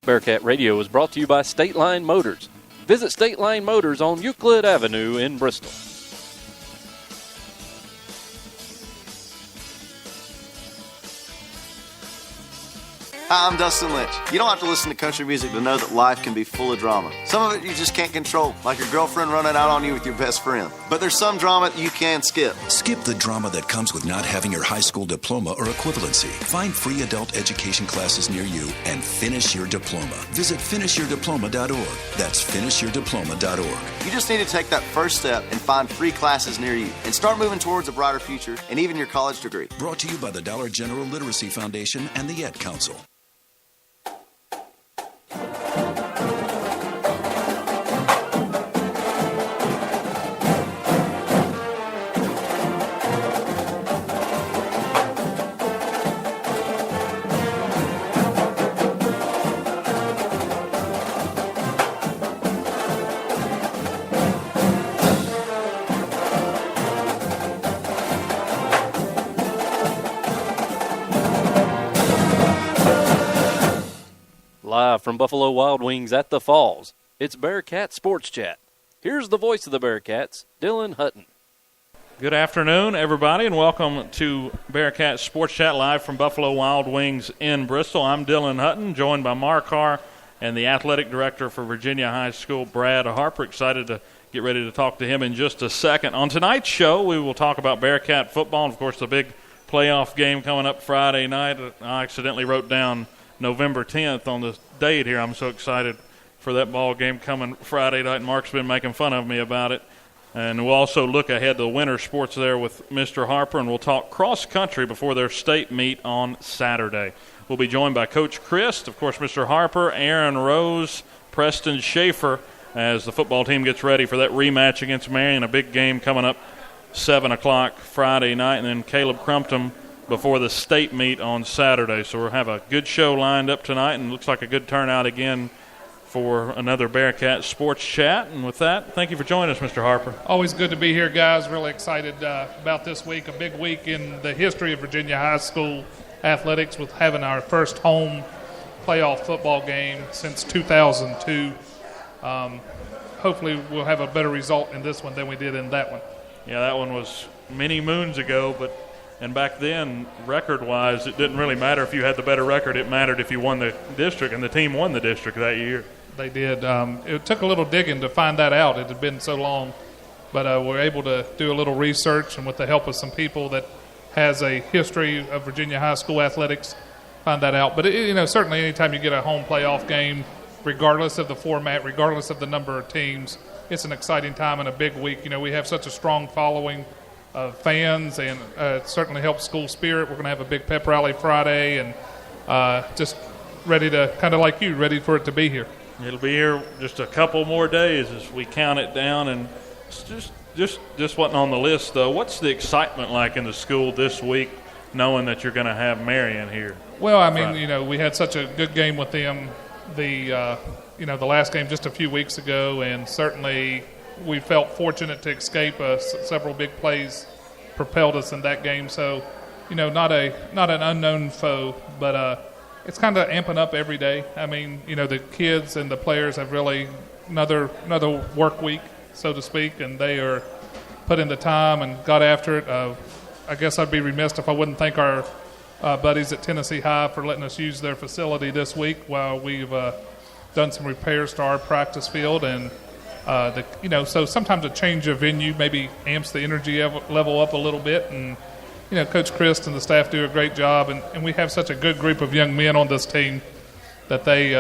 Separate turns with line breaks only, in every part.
Bearcat Radio is brought to you by State Line Motors. Visit State Line Motors on Euclid Avenue in Bristol.
Hi, I'm Dustin Lynch. You don't have to listen to country music to know that life can be full of drama. Some of it you just can't control, like your girlfriend running out on you with your best friend. But there's some drama that you can skip.
Skip the drama that comes with not having your high school diploma or equivalency. Find free adult education classes near you and finish your diploma. Visit finishyourdiploma.org. That's finishyourdiploma.org.
You just need to take that first step and find free classes near you and start moving towards a brighter future and even your college degree.
Brought to you by the Dollar General Literacy Foundation and the Ed Council.
Live from Buffalo Wild Wings at the Falls, it's Bearcat Sports Chat. Here's the voice of the Bearcats, Dylan Hutton.
Good afternoon, everybody, and welcome to Bearcat Sports Chat live from Buffalo Wild Wings in Bristol. I'm Dylan Hutton, joined by Mark Carr and the athletic director for Virginia High School, Brad Harper. Excited to get ready to talk to him in just a second. On tonight's show, we will talk about Bearcat football, and, of course, the big playoff game coming up Friday night. I accidentally wrote down November 10th on the date here. I'm so excited for that ball game coming Friday night. Mark's been making fun of me about it. And we'll also look ahead to winter sports there with Mr. Harper, and we'll talk cross-country before their state meet on Saturday. We'll be joined by Coach Christ, of course, Mr. Harper, Aaron Rose, Preston Schaefer, as the football team gets ready for that rematch against Marion, a big game coming up 7 o'clock Friday night, and then Caleb Crumpton before the state meet on Saturday. So we'll have a good show lined up tonight, and looks like a good turnout again for another Bearcat Sports Chat. And with that, thank you for joining us, Mr. Harper.
Always good to be here, guys. Really excited about this week, a big week in the history of Virginia High School athletics with having our first home playoff football game since 2002. Hopefully we'll have a better result in this one than we did in that one.
Yeah, that one was many moons ago, and back then, record-wise, it didn't really matter if you had the better record. It mattered if you won the district, and the team won the district that year.
They did. It took a little digging to find that out. It had been so long. But we're able to do a little research, and with the help of some people that has a history of Virginia high school athletics, find that out. But, certainly anytime you get a home playoff game, regardless of the format, regardless of the number of teams, it's an exciting time and a big week. We have such a strong following of fans, and it certainly helps school spirit. We're going to have a big pep rally Friday, and just ready to, kind of like you, ready for it to be here.
It'll be here just a couple more days as we count it down, and it's just wasn't on the list, though. What's the excitement like in the school this week, knowing that you're going to have Marion here?
Well, I mean, we had such a good game with them the last game just a few weeks ago, and certainly we felt fortunate to escape. Several big plays propelled us in that game. So, not an unknown foe, but it's kind of amping up every day. I mean, the kids and the players have really another work week, so to speak, and they are put in the time and got after it. I guess I'd be remiss if I wouldn't thank our buddies at Tennessee High for letting us use their facility this week while we've done some repairs to our practice field. And so sometimes a change of venue maybe amps the energy level up a little bit, and Coach Christ and the staff do a great job, and we have such a good group of young men on this team that they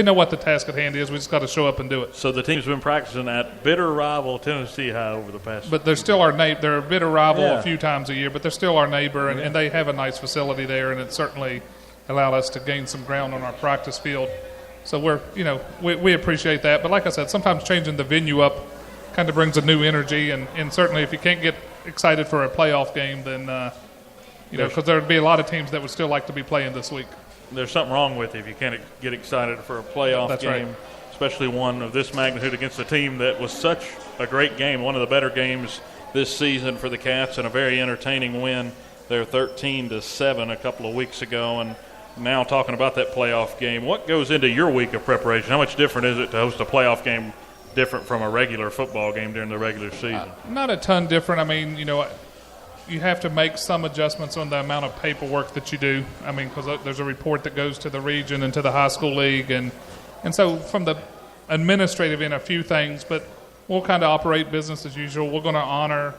know what the task at hand is. We just got to show up and do it.
So the team's been practicing at bitter rival Tennessee High over the past.
But they're still our neighbor. They're a bitter rival a few times a year, but they're still our neighbor, and they have a nice facility there, and it certainly allowed us to gain some ground on our practice field. So we appreciate that. But like I said, sometimes changing the venue up kind of brings a new energy, and certainly if you can't get excited for a playoff game, then because there would be a lot of teams that would still like to be playing this week.
There's something wrong with you if you can't get excited for a playoff
That's
game,
right.
Especially one of this magnitude against a team that was such a great game, one of the better games this season for the Cats, and a very entertaining win. They're 13-7 a couple of weeks ago, and now talking about that playoff game, what goes into your week of preparation? How much different is it to host a playoff game different from a regular football game during the regular season?
Not a ton different. I mean, you have to make some adjustments on the amount of paperwork that you do. I mean, because there's a report that goes to the region and to the high school league. And so from the administrative end, a few things, but we'll kind of operate business as usual. We're going to honor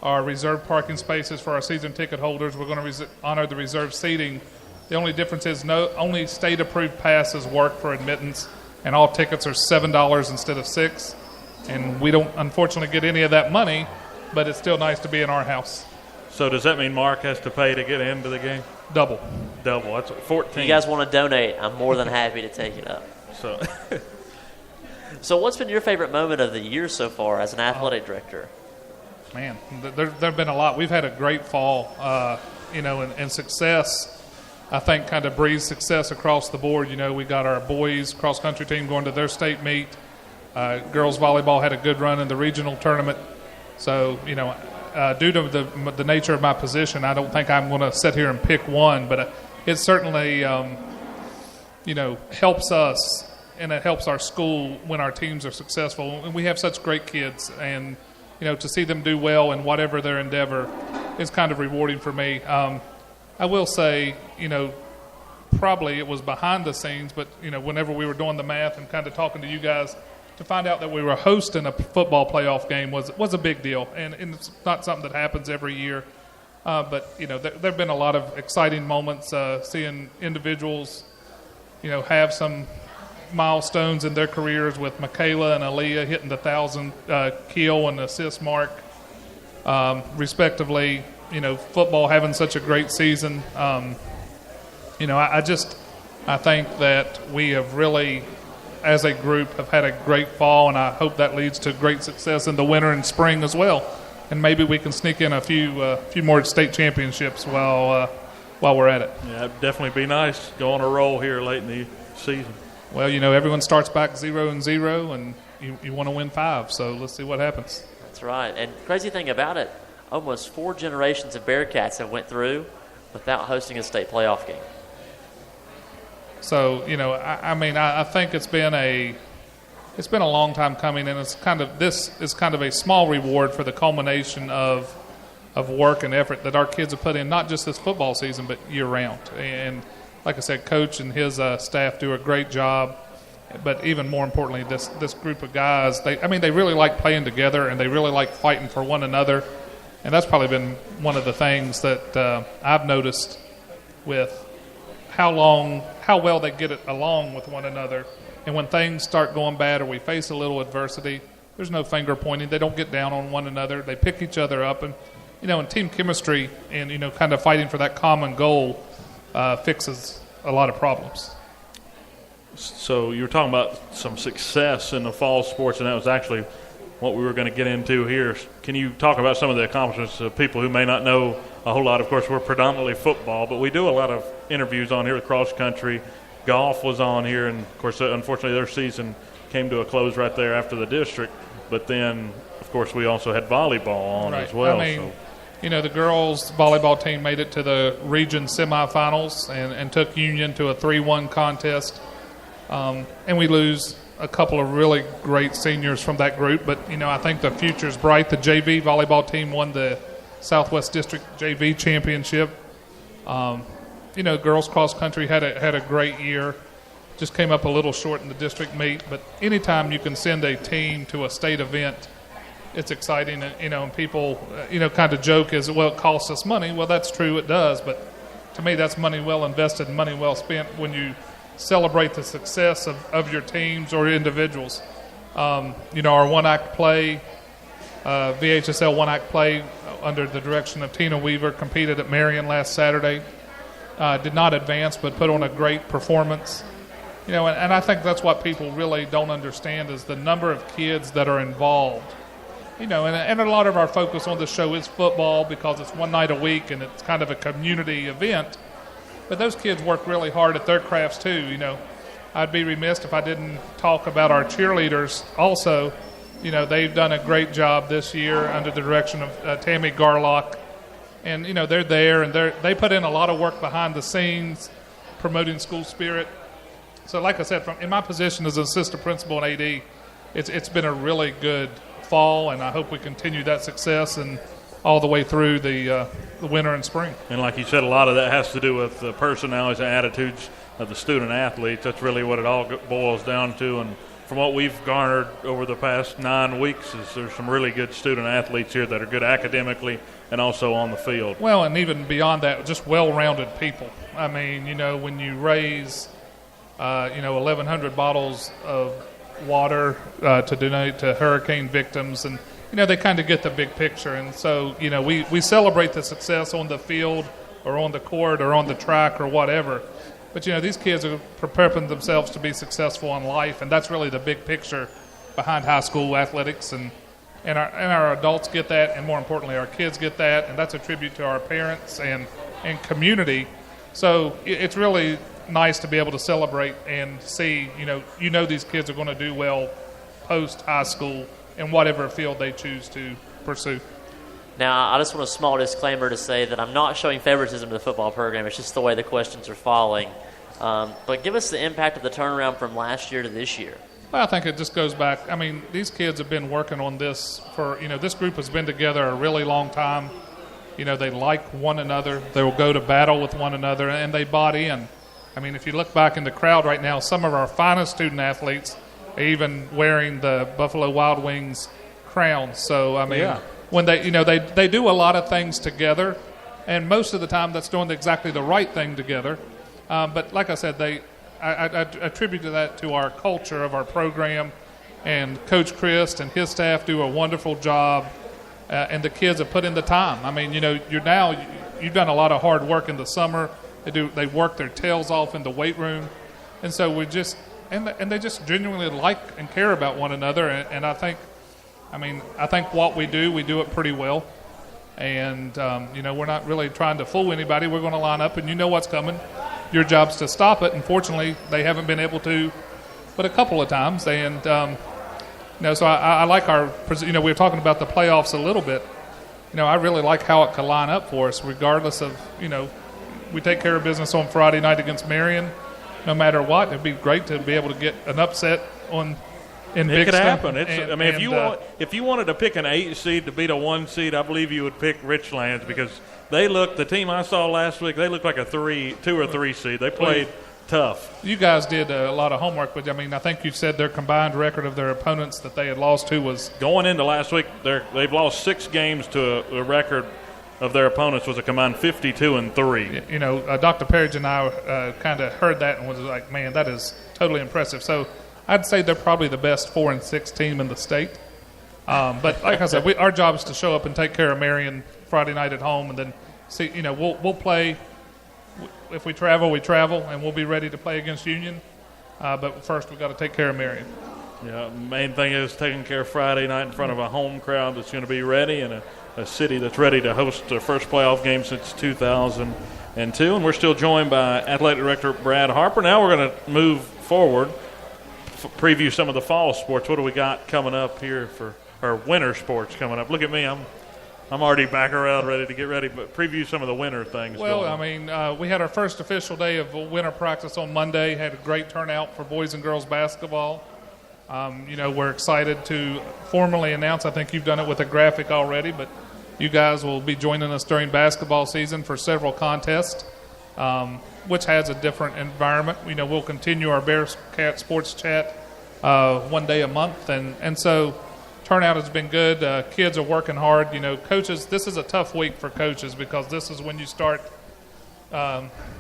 our reserved parking spaces for our season ticket holders. We're going to honor the reserved seating. The only difference is only state-approved passes work for admittance, and all tickets are $7 instead of $6. And we don't, unfortunately, get any of that money, but it's still nice to be in our house.
So does that mean Mark has to pay to get into the game?
Double.
That's 14.
If you guys want to donate, I'm more than happy to take it up. So what's been your favorite moment of the year so far as an athletic director?
Man, there have been a lot. We've had a great fall, and success, I think, kind of breeds success across the board. We got our boys cross-country team going to their state meet. Girls volleyball had a good run in the regional tournament. So, due to the nature of my position, I don't think I'm going to sit here and pick one, but it certainly, helps us, and it helps our school when our teams are successful. And we have such great kids, and, to see them do well in whatever their endeavor is kind of rewarding for me. I will say, probably it was behind the scenes, but, whenever we were doing the math and kind of talking to you guys, to find out that we were hosting a football playoff game was a big deal. And it's not something that happens every year. But, there have been a lot of exciting moments seeing individuals, have some milestones in their careers with Michaela and Aaliyah hitting the 1,000 kill and assist mark, respectively. Football having such a great season. I think that we have really, as a group, have had a great fall, and I hope that leads to great success in the winter and spring as well. And maybe we can sneak in a few more state championships while we're at it.
Yeah, it'd definitely be nice. Go on a roll here late in the season.
Well, everyone starts back 0-0, and you want to win 5. So let's see what happens.
That's right. And crazy thing about it, almost 4 generations of Bearcats have went through without hosting a state playoff game.
So, I think it's been a long time coming, and this is kind of a small reward for the culmination of work and effort that our kids have put in, not just this football season, but year round. And like I said, Coach and his staff do a great job. But even more importantly, this group of guys, they really like playing together, and they really like fighting for one another. And that's probably been one of the things that I've noticed with how well they get it along with one another. And when things start going bad or we face a little adversity, there's no finger pointing. They don't get down on one another. They pick each other up. And, and team chemistry and, kind of fighting for that common goal fixes a lot of problems.
So you were talking about some success in the fall sports, and that was actually what we were going to get into here. Can you talk about some of the accomplishments of people who may not know a whole lot? Of course, we're predominantly football, but we do a lot of interviews on here with cross country. Golf was on here, and, of course, unfortunately their season came to a close right there after the district. But then, of course, we also had volleyball on as well.
The girls' volleyball team made it to the region semifinals and took Union to a 3-1 contest. And we lose a couple of really great seniors from that group. But, I think the future's bright. The JV volleyball team won the Southwest District JV Championship. Girls cross country had a great year. Just came up a little short in the district meet. But anytime you can send a team to a state event, it's exciting. And people, kind of joke is, well, it costs us money. Well, that's true, it does. But to me, that's money well invested and money well spent when you celebrate the success of your teams or individuals. Our one-act play, VHSL one-act play under the direction of Tina Weaver competed at Marion last Saturday. Did not advance, but put on a great performance. And I think that's what people really don't understand is the number of kids that are involved. And a lot of our focus on the show is football because it's one night a week and it's kind of a community event. But those kids work really hard at their crafts too. I'd be remiss if I didn't talk about our cheerleaders also. They've done a great job this year under the direction of Tammy Garlock. And, they're there and they put in a lot of work behind the scenes. promoting school spirit. So like I said, in my position as assistant principal and AD, it's been a really good fall, and I hope we continue that success and all the way through the winter and spring.
And like you said, a lot of that has to do with the personalities and attitudes of the student athletes. That's really what it all boils down to. And from what we've garnered over the past 9 weeks, is there's some really good student athletes here that are good academically and also on the field.
Well, and even beyond that, just well-rounded people. I mean, when you raise, 1,100 bottles of water to donate to hurricane victims, and they kind of get the big picture. And so, we celebrate the success on the field or on the court or on the track or whatever. But, these kids are preparing themselves to be successful in life, and that's really the big picture behind high school athletics. And our adults get that, and more importantly, our kids get that, and that's a tribute to our parents and community. So it's really nice to be able to celebrate and see, these kids are going to do well post-high school in whatever field they choose to pursue.
Now, I just want a small disclaimer to say that I'm not showing favoritism to the football program. It's just the way the questions are falling. But give us the impact of the turnaround from last year to this year.
Well, I think it just goes back. I mean, these kids have been working on this for, this group has been together a really long time. They like one another. They will go to battle with one another, and they bought in. I mean, if you look back in the crowd right now, some of our finest student athletes are even wearing the Buffalo Wild Wings crowns. So, I mean, when they do a lot of things together, and most of the time that's doing exactly the right thing together. But like I said, I attribute that to our culture of our program, and Coach Christ and his staff do a wonderful job, and the kids have put in the time. I mean, you've done a lot of hard work in the summer. They work their tails off in the weight room, and so we just and they just genuinely like and care about one another. And I think what we do it pretty well. And we're not really trying to fool anybody. We're going to line up, and you know what's coming. Your job's to stop it. Unfortunately, they haven't been able to, but a couple of times. And so I like our. We were talking about the playoffs a little bit. I really like how it could line up for us, regardless of we take care of business on Friday night against Marion. No matter what, it'd be great to be able to get an upset in Bixton.
It could happen. If you wanted to pick an 8 seed to beat a 1 seed, I believe you would pick Richlands, because the team I saw last week, they looked like a 2 or 3 seed. They played tough.
You guys did a lot of homework, but I think you said their combined record of their opponents that they had lost to was
going into last week. They've lost 6 games to a record of their opponents was a combined 52-3.
Dr. Perridge and I kind of heard that and was like, man, that is totally impressive. So I'd say they're probably the best 4-6 team in the state. But like I said, our job is to show up and take care of Marion Friday night at home, and then see. We'll play. If we travel, and we'll be ready to play against Union. But first, we've got to take care of Marion.
Yeah, main thing is taking care of Friday night in front of a home crowd that's going to be ready, and a city that's ready to host their first playoff game since 2002. And we're still joined by Athletic Director Brad Harper. Now we're going to move forward, preview some of the fall sports. What do we got coming up here for our winter sports coming up? Look at me, I'm already back around ready to get ready, but preview some of the winter things.
Well, we had our first official day of winter practice on Monday. Had a great turnout for boys and girls basketball. We're excited to formally announce, I think you've done it with a graphic already, but you guys will be joining us during basketball season for several contests, which has a different environment. We'll continue our Bearcat Sports Chat one day a month, and so turnout has been good. Kids are working hard. Coaches, this is a tough week for coaches, because this is when you start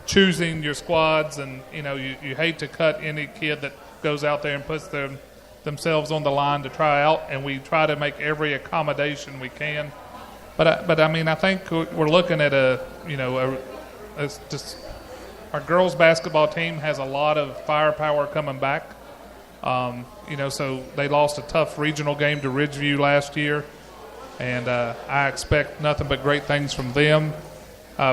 choosing your squads, and you hate to cut any kid that goes out there and puts themselves on the line to try out, and we try to make every accommodation we can. But I think we're looking at our girls basketball team has a lot of firepower coming back. So they lost a tough regional game to Ridgeview last year, and I expect nothing but great things from them.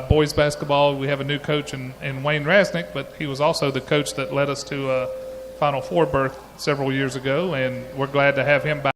Boys basketball, we have a new coach in Wayne Rasnick, but he was also the coach that led us to a Final Four berth several years ago, and we're glad to have him back.